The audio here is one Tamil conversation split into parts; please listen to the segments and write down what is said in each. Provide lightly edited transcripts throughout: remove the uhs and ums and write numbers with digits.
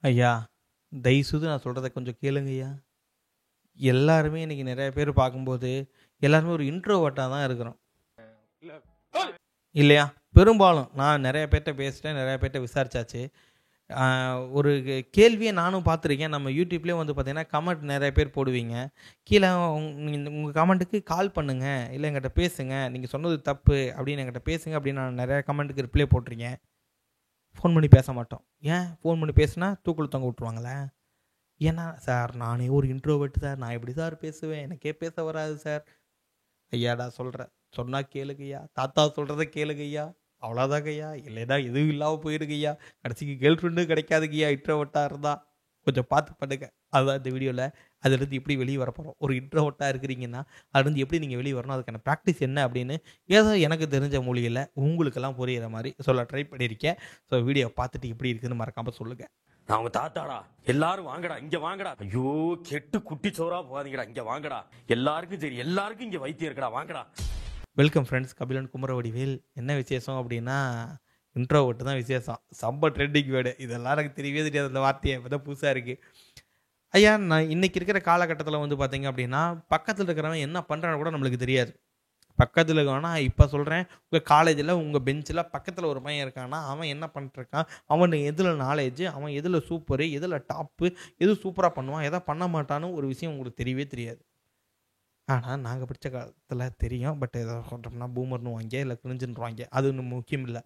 ஐயா, தயவுசெய்து நான் சொல்கிறத கொஞ்சம் கேளுங்க ஐயா. எல்லாருமே இன்னைக்கு நிறைய பேர் பார்க்கும்போது எல்லாருமே ஒரு இன்ட்ரோவர்ட்டாக தான் இருக்கிறோம் இல்லையா? பெரும்பாலும் நான் நிறைய பேர்கிட்ட பேசிட்டேன், நிறைய பேர்கிட்ட விசாரிச்சாச்சு. ஒரு கேள்வியை நானும் பார்த்துருக்கேன். நம்ம யூடியூப்லேயே வந்து பார்த்தீங்கன்னா கமெண்ட் நிறைய பேர் போடுவீங்க. கீழே உங்கள் கமெண்ட்டுக்கு கால் பண்ணுங்க, இல்லை என்கிட்ட பேசுங்க, நீங்கள் சொன்னது தப்பு அப்படின்னு என்கிட்ட பேசுங்க அப்படின்னு நான் நிறைய கமெண்ட்டுக்கு ரிப்ளை போட்டிருக்கேன். ஃபோன் பண்ணி பேச மாட்டோம். ஏன்? ஃபோன் பண்ணி பேசுனா தூக்குல தொங்க விட்ருவாங்களே. ஏன்னா சார் நானே ஒரு இன்ட்ரோவர்ட் சார், நான் எப்படி சார் பேசுவேன், எனக்கே பேச வராது சார். ஐயாடா சொல்கிறேன், சொன்னால் கேளுங்கய்யா, தாத்தா சொல்கிறத கேளுங்கய்யா, அவ்வளோதாங்கய்யா. இல்லைன்னா எதுவும் இல்லாமல் போயிடுங்கய்யா. கடைசிக்கு கேர்ள் ஃப்ரெண்டும் கிடைக்காதுங்கய்யா இன்ட்ரோவர்ட்டாக இருந்தால். கொஞ்சம் பார்த்து பண்ணுங்க. அதுதான் இந்த வீடியோவில் அதுலேருந்து எப்படி வெளியே வர போகிறோம். ஒரு இன்ட்ரோவர்ட்டாக இருக்கிறீங்கன்னா அதுலேருந்து எப்படி நீங்கள் வெளியே வரணும், அதுக்கான ப்ராக்டிஸ் என்ன அப்படின்னு ஏதோ எனக்கு தெரிஞ்ச மொழியில் உங்களுக்கெல்லாம் புரிகிற மாதிரி சொல்ல ட்ரை பண்ணியிருக்கேன். ஸோ வீடியோ பார்த்துட்டு எப்படி இருக்குதுன்னு மறக்காமல் சொல்லுங்கள். நான் உங்க தாத்தாடா, எல்லாரும் வாங்கடா, இங்க வாங்கடா. ஐயோ, கெட்டு குட்டி சோறா போகாதீங்கடா, இங்க வாங்கடா. எல்லாருக்கும் சரி, எல்லாருக்கும் இங்க வைத்தியம் இருக்கடா, வாங்கடா. Welcome friends, Kapilan Kumaravadivel. என்ன விசேஷம் அப்படின்னா இன்ட்ரோவர்ட் தான் விசேஷம். சம்ப ட்ரெண்டிங் வேர்டு, இதெல்லாம் எனக்கு தெரியவே தெரியாது. அந்த வார்த்தையை இப்போ தான் புதுசாக இருக்குது. ஐயா, நான் இன்றைக்கி இருக்கிற காலகட்டத்தில் வந்து பார்த்தீங்க அப்படின்னா பக்கத்தில் இருக்கிறவன் என்ன பண்ணுறான்னு கூட நம்மளுக்கு தெரியாது. பக்கத்தில் இருக்கவனா இப்போ சொல்கிறேன், உங்கள் காலேஜில் உங்கள் பெஞ்சில் பக்கத்தில் ஒரு பையன் இருக்கான்னா அவன் என்ன பண்ணிட்டுருக்கான், அவன் எதில் நாலேஜ், அவன் எதில் சூப்பரு, எதில் டாப்பு, எது சூப்பராக பண்ணுவான், எதை பண்ண மாட்டான்னு ஒரு விஷயம் உங்களுக்கு தெரியவே தெரியாது. ஆனால் நாங்கள் படித்த காலத்தில் தெரியும். பட் எதை சொல்கிறோம்னா பூமர்னு வாங்க, இல்லை கிரிஞ்சுன்னு வாங்க, அது ஒன்றும் முக்கியம் இல்லை.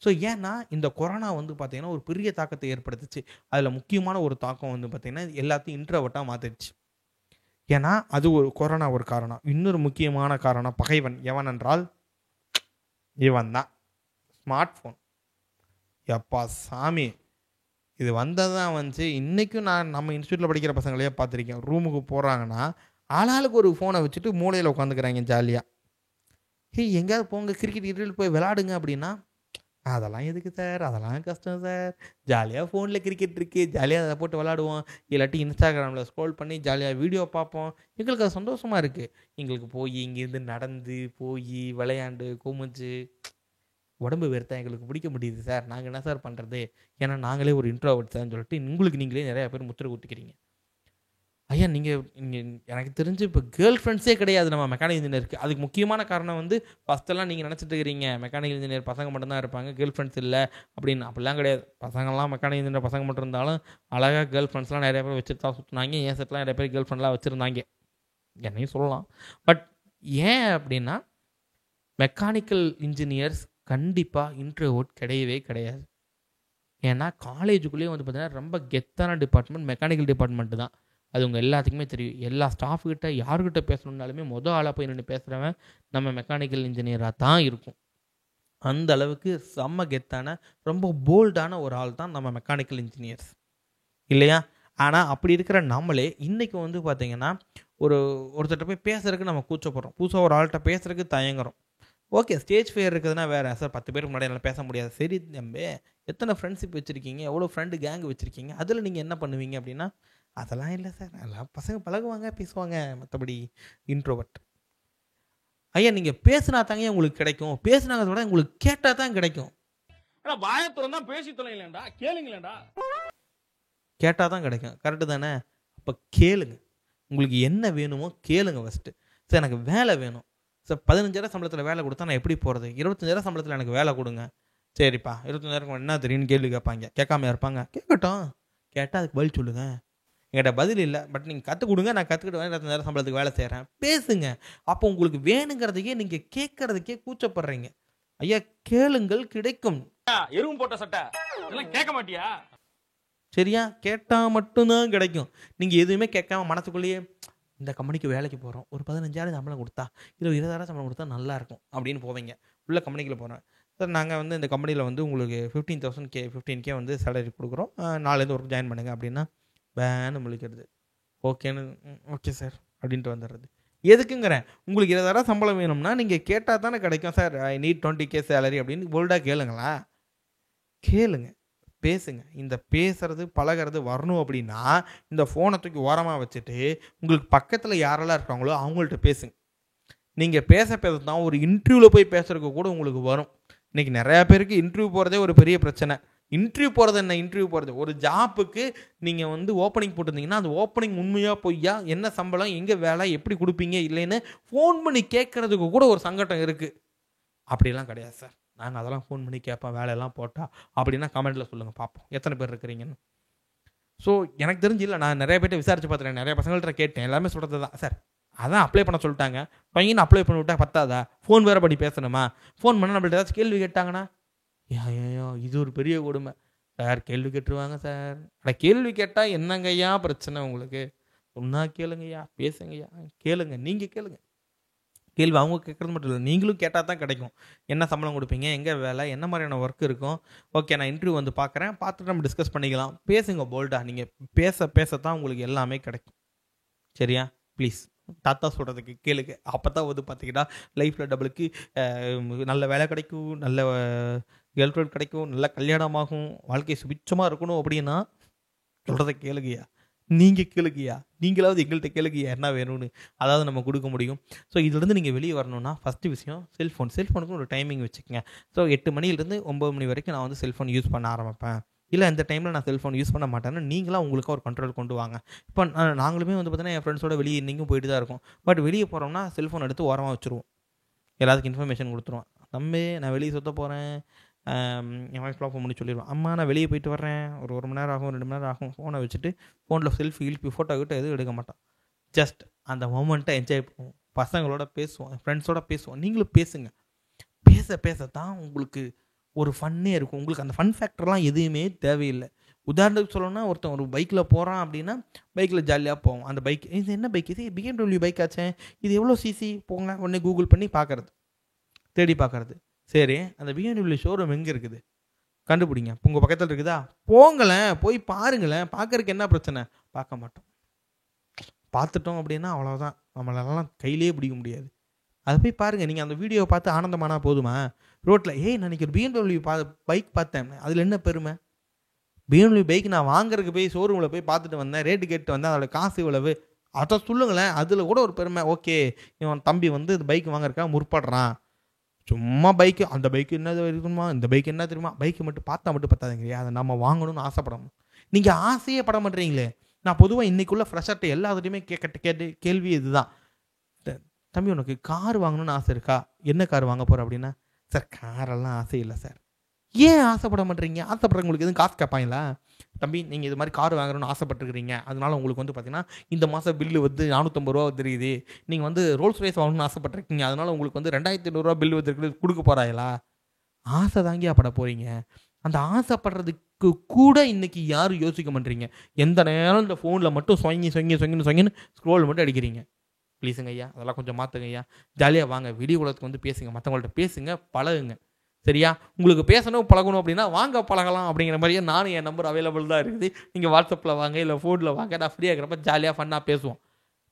ஸோ ஏன்னா இந்த கொரோனா வந்து பார்த்திங்கன்னா ஒரு பெரிய தாக்கத்தை ஏற்படுத்துச்சு. அதில் முக்கியமான ஒரு தாக்கம் வந்து பார்த்திங்கன்னா எல்லாத்தையும் இன்ட்ரோவர்ட்டாக மாற்றிடுச்சு. ஏன்னா அது ஒரு கொரோனா ஒரு காரணம். இன்னொரு முக்கியமான காரணம் பகைவன் எவன் என்றால் இவன் தான், ஸ்மார்ட் ஃபோன். எப்பா சாமி, இது வந்ததான் வந்துச்சு. இன்றைக்கும் நான் நம்ம இன்ஸ்டியூட்டில் படிக்கிற பசங்களையே பார்த்துருக்கேன். ரூமுக்கு போகிறாங்கன்னா ஆளாளுக்கு ஒரு ஃபோனை வச்சுட்டு மூலையில் உட்காந்துக்கிறாங்க ஜாலியாக. எங்கேயாவது போங்க, கிரிக்கெட் போய் விளாடுங்க அப்படின்னா அதெல்லாம் எதுக்கு சார், அதெல்லாம் கஷ்டம் சார், ஜாலியாக ஃபோனில் கிரிக்கெட் இருக்குது, ஜாலியாக அதை போட்டு விளாடுவோம், இல்லாட்டி இன்ஸ்டாகிராமில் ஸ்க்ரோல் பண்ணி ஜாலியாக வீடியோ பார்ப்போம். எங்களுக்கு அது சந்தோஷமாக இருக்குது. எங்களுக்கு போய் இங்கேருந்து நடந்து போய் விளையாண்டு குமிஞ்சு உடம்பு வெறுத்தா எங்களுக்கு பிடிக்க முடியுது சார். நாங்கள் என்ன சார் பண்ணுறது? ஏன்னா நாங்களே ஒரு இன்ட்ரோவர்ட் சார்னு சொல்லிட்டு உங்களுக்கு நீங்களே நிறையா பேர் முத்திரை ஊற்றிக்கிறீங்க. ஐயா, நீங்கள் எனக்கு தெரிஞ்சு இப்போ கேர்ள் ஃப்ரெண்ட்ஸே கிடையாது நம்ம மெக்கானிக்கல் இன்ஜினியருக்கு. அதுக்கு முக்கியமான காரணம் வந்து ஃபஸ்ட்டெல்லாம் நீங்கள் நினச்சிட்டு இருக்கிறீங்க மெக்கானிக்கல் இன்ஜினியர் பசங்க மட்டும்தான் இருப்பாங்க, கேர்ள் ஃப்ரெண்ட்ஸ் இல்லை அப்படின்னு. அப்படிலாம் கிடையாது. பசங்கள்லாம் மெக்கானிக்கல் இன்ஜினியர் பசங்க மட்டும் இருந்தாலும் அழகாக கேர்ள் ஃப்ரெண்ட்ஸ்லாம் நிறைய பேர் வச்சுட்டு தான் சுற்றினாங்க. என் செட்லாம் நிறைய பேர் கேர்ள் ஃப்ரெண்ட்லாம் வச்சுருந்தாங்க, என்னையும் சொல்லலாம். பட் ஏன் அப்படின்னா மெக்கானிக்கல் இன்ஜினியர்ஸ் கண்டிப்பாக இன்ட்ரோவர்ட் கிடையவே கிடையாது. ஏன்னா காலேஜுக்குள்ளேயே வந்து பார்த்தீங்கன்னா ரொம்ப கெத்தான டிபார்ட்மெண்ட் மெக்கானிக்கல் டிபார்ட்மெண்ட்டு தான். அது உங்கள் எல்லாத்துக்குமே தெரியும். எல்லா ஸ்டாஃப்கிட்ட யாருக்கிட்ட பேசணுன்னாலுமே ஆளாக போய் நின்று பேசுகிறவன் நம்ம மெக்கானிக்கல் இன்ஜினியராக தான் இருக்கும். அந்த அளவுக்கு செம்ம கெத்தான ரொம்ப போல்டான ஒரு ஆள் தான் நம்ம மெக்கானிக்கல் இன்ஜினியர்ஸ் இல்லையா? ஆனால் அப்படி இருக்கிற நம்மளே இன்றைக்கி வந்து பார்த்திங்கன்னா ஒருத்தர்கிட்ட போய் பேசுறதுக்கு நம்ம கூச்சப்படுறோம். புதுசாக ஒரு ஆள்கிட்ட பேசுறதுக்கு தயங்குறோம். ஓகே, ஸ்டேஜ் ஃபியர் இருக்குதுன்னா வேறு சார். 10 பேருக்கு முன்னாடி என்னால் பேச முடியாது. சரி தம்பி, எத்தனை ஃப்ரெண்ட்ஷிப் வச்சுருக்கீங்க, எவ்வளோ ஃப்ரெண்டு கேங் வச்சுருக்கீங்க, அதில் நீங்கள் என்ன பண்ணுவீங்க அப்படின்னா அதெல்லாம் இல்லை சார், நல்லா பசங்க பழகுவாங்க பேசுவாங்க, மற்றபடி இன்ட்ரோவர்ட். ஐயா, நீங்கள் பேசுனா தாங்க உங்களுக்கு கிடைக்கும், பேசுனாங்க விட உங்களுக்கு கேட்டால் தான் கிடைக்கும். வாயத்துறன் தான் பேசி தொலைங்களேண்டா, கேளுங்களேண்டா. கேட்டால் தான் கிடைக்கும், கரெக்டு தானே? அப்போ கேளுங்க, உங்களுக்கு என்ன வேணுமோ கேளுங்க ஃபஸ்ட்டு. சார் எனக்கு வேலை வேணும் சார், 15,000 சம்பளத்தில் வேலை கொடுத்தா நான் எப்படி போகிறது? 25,000 சம்பளத்தில் எனக்கு வேலை கொடுங்க. சரிப்பா, 25,000 என்ன தெரியும்னு கேள்வி கேட்பாங்க. கேட்காமையா இருப்பாங்க? கேட்கட்டும், கேட்டால் அதுக்கு பதில் சொல்லுங்கள். என்கிட்ட பதில் இல்லை, பட் நீங்கள் கற்றுக் கொடுங்க, நான் கற்றுக்கிட்டு 25,000 சம்பளத்துக்கு வேலை செய்கிறேன், பேசுங்க. அப்போ உங்களுக்கு வேணுங்கிறதையே நீங்கள் கேட்கறதுக்கே கூச்சப்படுறீங்க. ஐயா, கேளுங்கள், கிடைக்கும். எருவும் போட்ட சட்டை இதெல்லாம் கேட்க மாட்டியா? சரியா? கேட்டால் மட்டும்தான் கிடைக்கும். நீங்கள் எதுவுமே கேட்காம மனசுக்குள்ளேயே இந்த கம்பெனிக்கு வேலைக்கு போகிறோம், ஒரு 15,000 சம்பளம் கொடுத்தா, இல்லை 20,000 சம்பளம் கொடுத்தா நல்லாயிருக்கும் அப்படின்னு போவீங்க. உள்ள கம்பெனிக்குள்ளே போகிறேன் சார், நாங்கள் வந்து இந்த கம்பெனியில் வந்து உங்களுக்கு 15K வந்து சேலரி கொடுக்குறோம், நாளைலேருந்து ஒர்க் ஜாயின் பண்ணுங்கள் அப்படின்னா வேன்னு முழிக்கிறது. ஓகேன்னு ஓகே சார் அப்படின்ட்டு வந்துடுறது. எதுக்குங்கிறேன், உங்களுக்கு 20,000 சம்பளம் வேணும்னா நீங்கள் கேட்டால் தானே கிடைக்கும். Sir I need 20K salary அப்படின்னு போல்டாக கேளுங்களா. கேளுங்க, பேசுங்க. இந்த பேசுறது பழகிறது வரணும் அப்படின்னா இந்த ஃபோனை தூக்கி ஓரமாக வச்சுட்டு உங்களுக்கு பக்கத்தில் யாரெல்லாம் இருக்காங்களோ அவங்கள்ட்ட பேசுங்க. நீங்கள் பேச தான் ஒரு இன்டர்வியூவில் போய் பேசுறதுக்கு கூட உங்களுக்கு வரும். இன்றைக்கி நிறையா பேருக்கு இன்டர்வியூ போகிறதே ஒரு பெரிய பிரச்சனை. இன்டர்வியூ போகிறது என்ன, இன்டர்வியூ போகிறது ஒரு ஜாப்புக்கு நீங்கள் வந்து ஓப்பனிங் போட்டிருந்தீங்கன்னா அந்த ஓப்பனிங் உண்மையாக பொய்யா, என்ன சம்பளம், எங்கே வேலை, எப்படி கொடுப்பீங்க இல்லைன்னு ஃபோன் பண்ணி கேட்குறதுக்கு கூட ஒரு சங்கடம் இருக்குது. அப்படிலாம் கிடையாது சார். நாங்கள் அதெல்லாம் ஃபோன் பண்ணி கேட்போம் வேலையெல்லாம் போட்டால் அப்படின்னா கமெண்ட்டில் சொல்லுங்கள் பார்ப்போம் எத்தனை பேர் இருக்கிறீங்கன்னு. ஸோ எனக்கு தெரிஞ்சு இல்லை, நான் நிறைய பேர்ட்ட விசாரிச்சு பார்த்துட்டேன், நிறைய பசங்கள்கிட்ட கேட்டேன், எல்லாமே சொல்கிறது தான் சார். அதான் அப்ளை பண்ண சொல்லிட்டாங்க, பையன் அப்ளை பண்ணி விட்டா பத்தாதா, ஃபோன் வேறு பண்ணி பேசணுமா, ஃபோன் பண்ணால் நம்மள்ட்ட ஏதாச்சும் கேள்வி கேட்டாங்கன்னா ஐயோ இது ஒரு பெரிய கொடுமை சார், கேள்வி கேட்டுருவாங்க சார். அட கேள்வி கேட்டால் என்னங்கய்யா பிரச்சனை உங்களுக்கு, சொன்னா கேளுங்கய்யா, பேசுங்கய்யா, கேளுங்க, நீங்கள் கேளுங்க. கேள்வி அவங்க கேட்குறது மட்டும் இல்லை, நீங்களும் கேட்டால் தான் கிடைக்கும். என்ன சம்பளம் கொடுப்பீங்க, எங்கே வேலை, என்ன மாதிரியான ஒர்க் இருக்கும், ஓகே நான் இன்டர்வியூ வந்து பார்க்குறேன், பார்த்துட்டு நம்ம டிஸ்கஸ் பண்ணிக்கலாம். பேசுங்க போல்டா, நீங்கள் பேசத்தான் உங்களுக்கு எல்லாமே கிடைக்கும். சரியா? ப்ளீஸ் தாத்தா சொல்கிறதுக்கு கேளுங்க. அப்போ தான் வந்து பார்த்தீங்கன்னா லைஃப்பில் டபுளுக்கு நல்ல வேலை கிடைக்கும், நல்ல கேர்ள் ஃப்ரெண்ட் கிடைக்கும், நல்ல கல்யாணமாகும், வாழ்க்கை சுபிட்சமாக இருக்கணும். அப்படின்னா சொல்கிறத கேளுங்கய்யா, நீங்கள் கேளுங்கய்யா, நீங்களாவது எங்கள்கிட்ட கேளுங்கய்யா என்ன வேணும்னு, அதாவது நம்ம கொடுக்க முடியும். ஸோ இதுலேருந்து நீங்கள் வெளியே வரணும்னா ஃபஸ்ட்டு விஷயம் செல்ஃபோனுக்கு ஒரு டைமிங் வச்சுக்கோங்க. ஸோ 8 மணிலேருந்து 9 மணி வரைக்கும் நான் வந்து செல்ஃபோன் யூஸ் பண்ண ஆரம்பிப்பேன், இல்லை இந்த டைமில் நான் செல்ஃபோன் யூஸ் பண்ண மாட்டேன்னு நீங்களாக உங்களுக்கு ஒரு கண்ட்ரோல் கொண்டு வாங்க. இப்போ நாங்களுமே வந்து பார்த்தீங்கன்னா என் ஃப்ரெண்ட்ஸோட வெளியே இன்றைக்கும் போயிட்டு தான் இருக்கோம். பட் வெளியே போகிறோம்னா செல்ஃபோன் எடுத்து ஓரமாக வச்சுருவோம், எல்லாத்துக்கும் இன்ஃபர்மேஷன் கொடுத்துருவோம். தம்பி நான் வெளியே சுற்ற போகிறேன், என் ஒய்ஃப்லாம் ஃபோன் பண்ணி சொல்லிடுவேன், அம்மா நான் வெளியே போயிட்டு வரேன், ஒரு மணி நேரம் ஆகும், 2 மணி நேரம் ஆகும். ஃபோனை வச்சுட்டு ஃபோனில் செல்ஃபி ஃபோட்டோ கிட்ட எதுவும் எடுக்க மாட்டோம். ஜஸ்ட் அந்த மொமெண்ட்டை என்ஜாய் பண்ணுவோம், பசங்களோட பேசுவோம், ஃப்ரெண்ட்ஸோட பேசுவோம். நீங்களும் பேசுங்க, பேசத்தான் உங்களுக்கு ஒரு ஃபன்னே இருக்கும். உங்களுக்கு அந்த ஃபன் ஃபேக்டர்லாம் எதுவுமே தேவையில்லை. உதாரணத்துக்கு சொல்லணும்னா ஒருத்தன் ஒரு பைக்கில் போகிறான் அப்படின்னா பைக்கில் ஜாலியாக போவோம். அந்த பைக் இது என்ன பைக், இது BMW பைக் ஆச்சே, இது எவ்வளோ சிசி, போங்க உடனே கூகுள் பண்ணி பார்க்குறது, தேடி பார்க்குறது. சரி அந்த BMW ஷோரூம் எங்கே இருக்குது கண்டுபிடிங்க, உங்கள் பக்கத்தில் இருக்குதா, போங்களேன், போய் பாருங்களேன், பார்க்கறதுக்கு என்ன பிரச்சனை. பார்க்க மாட்டோம், பார்த்துட்டோம் அப்படின்னா அவ்வளோதான், நம்மளாலாம் கையிலே பிடிக்க முடியாது. அதை போய் பாருங்கள். நீங்கள் அந்த வீடியோவை பார்த்து ஆனந்தமானா போதுமா, ரோட்டில் நான் இன்னைக்கு ஒரு BMW பைக் பார்த்தேன், அதில் என்ன பெருமை, BMW பைக் நான் வாங்குறதுக்கு போய் ஷோரூமில் போய் பார்த்துட்டு வந்தேன், ரேட்டு கேட்டு வந்தேன், அதோட காசு இவ்வளவு, அதை சொல்லுங்களேன், அதில் கூட ஒரு பெருமை. ஓகே இவன் தம்பி வந்து இந்த பைக் வாங்குறதுக்காக முற்படுறான், சும்மா பைக்கு, அந்த பைக்கு என்ன இருக்குமா, இந்த பைக் என்ன தெரியுமா, பைக்கு மட்டும் பார்த்தா மட்டும் பார்த்தாதுங்க, அதை நம்ம வாங்கணும்னு ஆசைப்படணும். நீங்கள் ஆசையே பட மாட்டேறீங்களே. நான் பொதுவாக இன்றைக்குள்ள ஃப்ரெஷ்ஷாக எல்லாத்துட்டையுமே கேள்வி இதுதான், தம்பி உனக்கு கார் வாங்கணும்னு ஆசை இருக்கா, என்ன கார் வாங்க போகிற அப்படின்னா, சார் காரெல்லாம் ஆசை இல்லை சார். ஏன் ஆசைப்பட மாட்டேறீங்க, ஆசைப்படுறவங்களுக்கு எதுவும் காசு கேட்பாங்களா, தம்பி நீங்கள் இது மாதிரி கார் வாங்கணும்னு ஆசைப்பட்டுருக்கிறீங்க, அதனால உங்களுக்கு வந்து பார்த்தீங்கன்னா இந்த மாதம் பில்லு வந்து 450 ரூபா தெரியுது, நீங்கள் வந்து ரோல்ஸ் ரைஸ் வாங்கணும்னு ஆசைப்பட்டிருக்கீங்க, அதனால உங்களுக்கு வந்து 2500 ரூபா பில்லு வந்துருக்குது, கொடுக்க போகிறாங்களா, ஆசை தாங்கியா பட போகிறீங்க. அந்த ஆசைப்படுறதுக்கு கூட இன்னைக்கு யாரும் யோசிக்க மாட்டேறீங்க, எந்த நேரம் இந்த ஃபோனில் மட்டும் சொங்கின்னு ஸ்க்ரோல் மட்டும் அடிக்கிறீங்க. ப்ளீஸுங்க ஐயா, அதெல்லாம் கொஞ்சம் மாற்றுங்க ஐயா, ஜாலியாக வாங்க, வெளி உலகத்துக்கு வந்து பேசுங்க, மற்றவங்கள்ட்ட பேசுங்க, பழகுங்க. சரியா? உங்களுக்கு பேசணும் பழகணும் அப்படின்னா வாங்க பழகலாம். அப்படிங்கிற மாதிரியே நானும் என் நம்பர் அவைலபிள் தான் இருக்குது, நீங்கள் வாட்ஸ்அப்பில் வாங்க, இல்லை ஃபோனில் வாங்க, நான் ஃப்ரீயாக இருக்கிறப்ப ஜாலியாக ஃபன்னாக பேசுவோம்.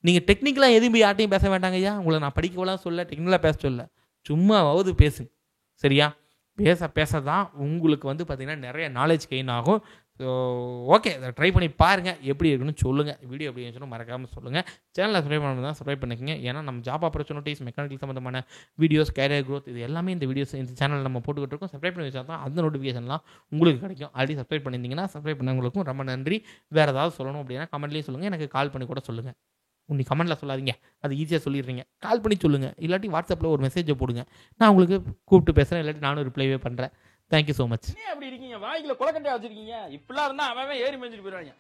நீங்கள் டெக்னிக்கலாக எதுவும் யார்ட்டையும் பேச வேண்டாங்க ஐயா, உங்களை நான் படிக்கலாம் சொல்ல, டெக்னிக்கலாக பேச சொல்ல, சும்மாவது பேசுங்க. சரியா? பேச தான் உங்களுக்கு வந்து பார்த்திங்கன்னா நிறைய நாலேஜ் கெயின் ஆகும். ஸோ ஓகே, அதை ட்ரை பண்ணி பாருங்கள், எப்படி இருக்குன்னு சொல்லுங்கள். வீடியோ எப்படி இருந்துச்சுன்னு மறக்காமல் சொல்லுங்கள். சேனலை சப்ஸ்கிரைப் பண்ணணும் தான் சப்ஸ்கிரைப் பண்ணிக்கங்க. ஏன்னா நம்ம ஜாப் ஆப்பர்ச்சுனிட்டிஸ், மெக்கானிக்கல் சம்மந்தமான வீடியோஸ், கேரியர் க்ரோத், இது எல்லாமே இந்த வீடியோஸ் இந்த சேனல் நம்ம போட்டுக்கிட்டு இருக்கோம். சப்ஸ்கிரைப் பண்ணி வச்சா தான் அந்த நோட்டிஃபிகேஷன்லாம் உங்களுக்கு கிடைக்கும். ஆல்ரெடி சப்ஸ்கிரைப் பண்ணியிருந்தீங்கன்னா சப்ஸ்கிரைப் பண்ணவங்களுக்கும் ரொம்ப நன்றி. வேறு ஏதாவது சொல்லணும் அப்படின்னா கமெண்ட்லேயும் சொல்லுங்கள், எனக்கு கால் பண்ணி கூட சொல்லுங்கள். இன்னைக்கு கமெண்ட்டில் சொல்லாதீங்க, அது ஈஸியாக சொல்லிடுறீங்க, கால் பண்ணி சொல்லுங்கள், இல்லாட்டி வாட்ஸ்அப்பில் ஒரு மெசேஜை போடுங்க, நான் உங்களுக்கு கூப்பிட்டு பேசுகிறேன், இல்லாட்டி நானும் ரிப்ளைவே பண்ணுறேன். Thank you so much. அப்படி இருக்கீங்க, வாய்க்குள்ள குளக்கண்டையா வச்சிருக்கீங்க, இப்படிலாம் இருந்தால் அவன் ஏறி மேய்ஞ்சிட்டு போயிடுவாங்க.